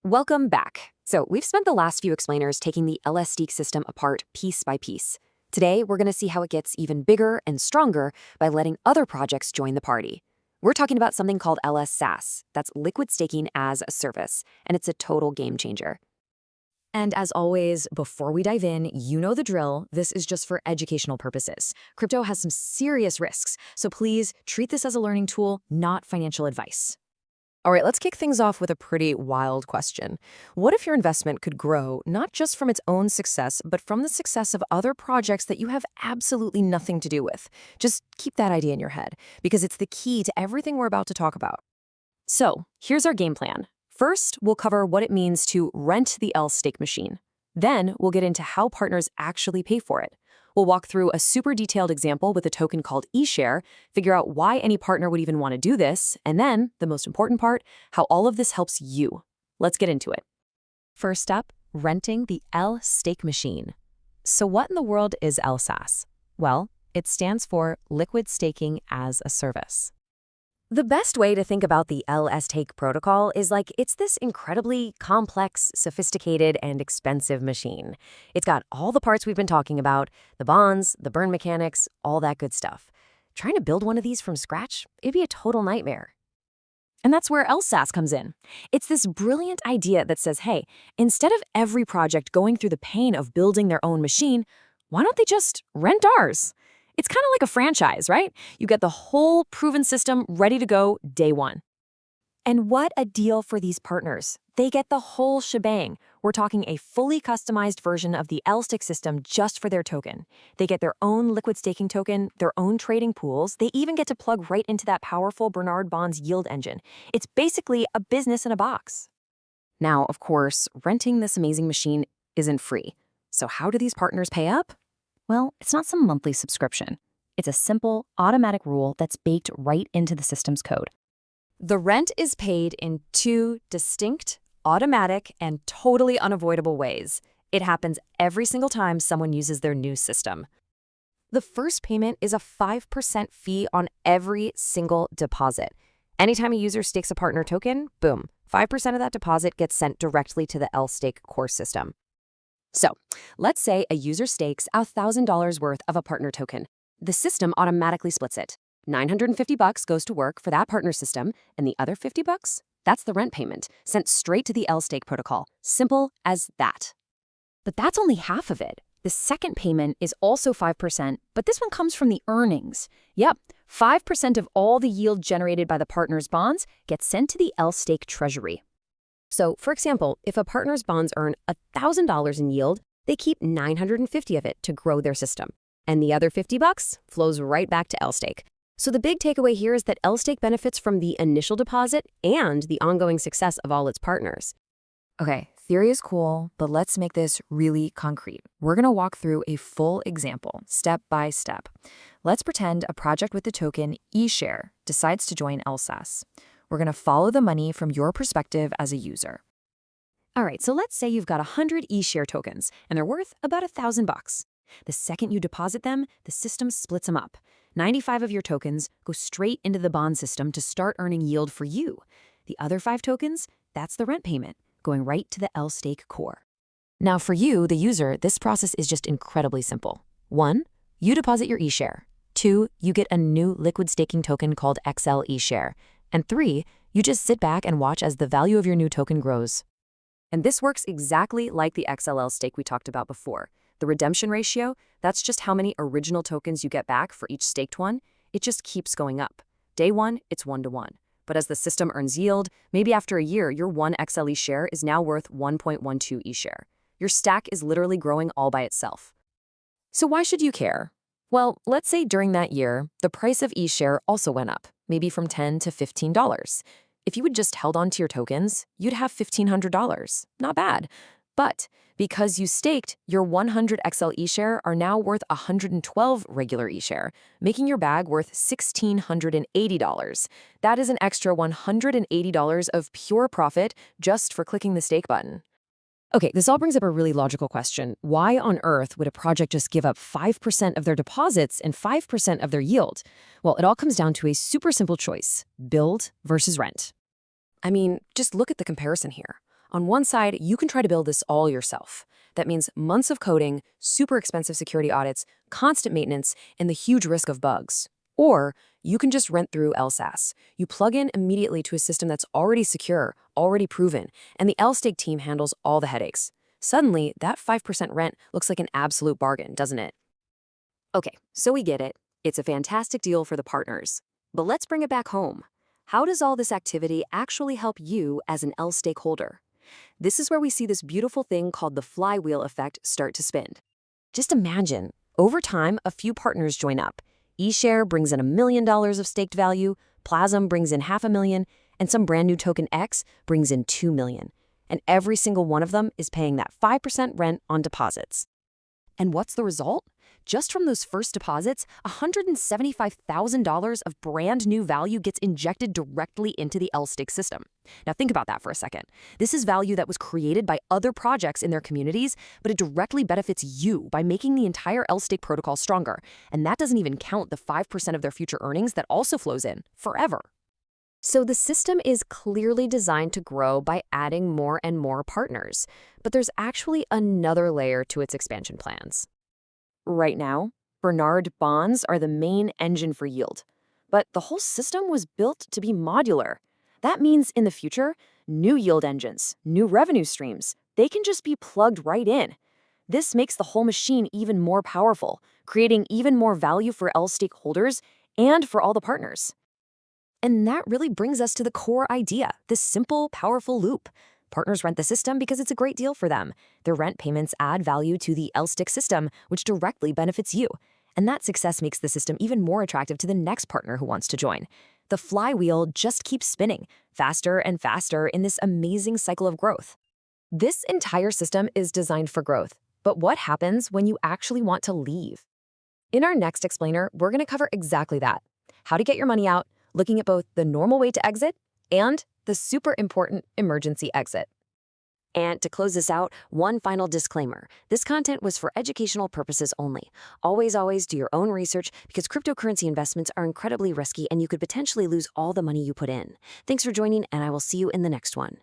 Welcome back. So we've spent the last few explainers taking the LStake system apart piece by piece. Today, we're going to see how it gets even bigger and stronger by letting other projects join the party. We're talking about something called LSaaS. That's liquid staking as a service, and it's a total game changer. And as always, before we dive in, you know the drill. This is just for educational purposes. Crypto has some serious risks, so please treat this as a learning tool, not financial advice. All right, let's kick things off with a pretty wild question. What if your investment could grow not just from its own success, but from the success of other projects that you have absolutely nothing to do with? Just keep that idea in your head, because it's the key to everything we're about to talk about. So, here's our game plan. First, we'll cover what it means to rent the LStake machine. Then, we'll get into how partners actually pay for it. We'll walk through a super detailed example with a token called eShare, figure out why any partner would even want to do this, and then, the most important part, how all of this helps you. Let's get into it. First up, renting the LStake machine. So what in the world is LSaaS? Well, it stands for Liquid Staking as a Service. The best way to think about the LStake protocol is like it's this incredibly complex, sophisticated, and expensive machine. It's got all the parts we've been talking about, the bonds, the burn mechanics, all that good stuff. Trying to build one of these from scratch, it'd be a total nightmare. And that's where LSaaS comes in. It's this brilliant idea that says, hey, instead of every project going through the pain of building their own machine, why don't they just rent ours? It's kind of like a franchise, right? You get the whole proven system ready to go day one. And what a deal for these partners. They get the whole shebang. We're talking a fully customized version of the LStake system just for their token. They get their own liquid staking token, their own trading pools. They even get to plug right into that powerful Bernard Bonds yield engine. It's basically a business in a box. Now, of course, renting this amazing machine isn't free. So how do these partners pay up? Well, it's not some monthly subscription. It's a simple, automatic rule that's baked right into the system's code. The rent is paid in two distinct, automatic, and totally unavoidable ways. It happens every single time someone uses their new system. The first payment is a 5% fee on every single deposit. Anytime a user stakes a partner token, boom, 5% of that deposit gets sent directly to the LStake core system. So, let's say a user stakes $1,000 worth of a partner token. The system automatically splits it. $950 goes to work for that partner system, and the other $50, that's the rent payment, sent straight to the LStake protocol. Simple as that. But that's only half of it. The second payment is also 5%, but this one comes from the earnings. Yep, 5% of all the yield generated by the partner's bonds gets sent to the LStake Treasury. So, for example, if a partner's bonds earn $1,000 in yield, they keep $950 of it to grow their system. And the other $50 flows right back to LStake. So the big takeaway here is that LStake benefits from the initial deposit and the ongoing success of all its partners. Okay, theory is cool, but let's make this really concrete. We're going to walk through a full example, step by step. Let's pretend a project with the token eShare decides to join LSaaS. We're going to follow the money from your perspective as a user. All right, so let's say you've got 100 eShare tokens, and they're worth about $1,000. The second you deposit them, the system splits them up. 95 of your tokens go straight into the bond system to start earning yield for you. The other 5 tokens, that's the rent payment, going right to the LStake core. Now for you, the user, this process is just incredibly simple. 1, you deposit your eShare. 2, you get a new liquid staking token called XL eShare. And 3, you just sit back and watch as the value of your new token grows. And this works exactly like the XLL stake we talked about before. The redemption ratio, that's just how many original tokens you get back for each staked one. It just keeps going up. Day one, it's 1-to-1. But as the system earns yield, maybe after a year, your 1 XL eShare is now worth 1.12 eShare. Your stack is literally growing all by itself. So why should you care? Well, let's say during that year, the price of eShare also went up, maybe from $10 to $15. If you had just held on to your tokens, you'd have $1,500. Not bad. But because you staked, your 100 XL eShare are now worth 112 regular eShare, making your bag worth $1,680. That is an extra $180 of pure profit just for clicking the stake button. Okay, this all brings up a really logical question. Why on earth would a project just give up 5% of their deposits and 5% of their yield? Well, it all comes down to a super simple choice: build versus rent. I mean, just look at the comparison here. On one side, you can try to build this all yourself. That means months of coding, super expensive security audits, constant maintenance, and the huge risk of bugs. Or you can just rent through LSaaS. You plug in immediately to a system that's already secure, already proven, and the LStake team handles all the headaches. Suddenly, that 5% rent looks like an absolute bargain, doesn't it? Okay, so we get it. It's a fantastic deal for the partners. But let's bring it back home. How does all this activity actually help you as an LStake holder? This is where we see this beautiful thing called the flywheel effect start to spin. Just imagine, over time, a few partners join up. eShare brings in $1 million of staked value, Plasm brings in $500,000, and some brand new token X brings in $2 million. And every single one of them is paying that 5% rent on deposits. And what's the result? Just from those first deposits, $175,000 of brand new value gets injected directly into the LStake system. Now think about that for a second. This is value that was created by other projects in their communities, but it directly benefits you by making the entire LStake protocol stronger. And that doesn't even count the 5% of their future earnings that also flows in forever. So the system is clearly designed to grow by adding more and more partners, but there's actually another layer to its expansion plans. Right now, Bernard bonds are the main engine for yield, but the whole system was built to be modular. That means in the future, new yield engines, new revenue streams, they can just be plugged right in. This makes the whole machine even more powerful, creating even more value for LStake holders and for all the partners. And that really brings us to the core idea, this simple, powerful loop. Partners rent the system because it's a great deal for them. Their rent payments add value to the LStake system, which directly benefits you. And that success makes the system even more attractive to the next partner who wants to join. The flywheel just keeps spinning, faster and faster in this amazing cycle of growth. This entire system is designed for growth. But what happens when you actually want to leave? In our next explainer, we're going to cover exactly that. How to get your money out, looking at both the normal way to exit and the super important emergency exit. And to close this out, one final disclaimer. This content was for educational purposes only. Always do your own research because cryptocurrency investments are incredibly risky and you could potentially lose all the money you put in. Thanks for joining, and I will see you in the next one.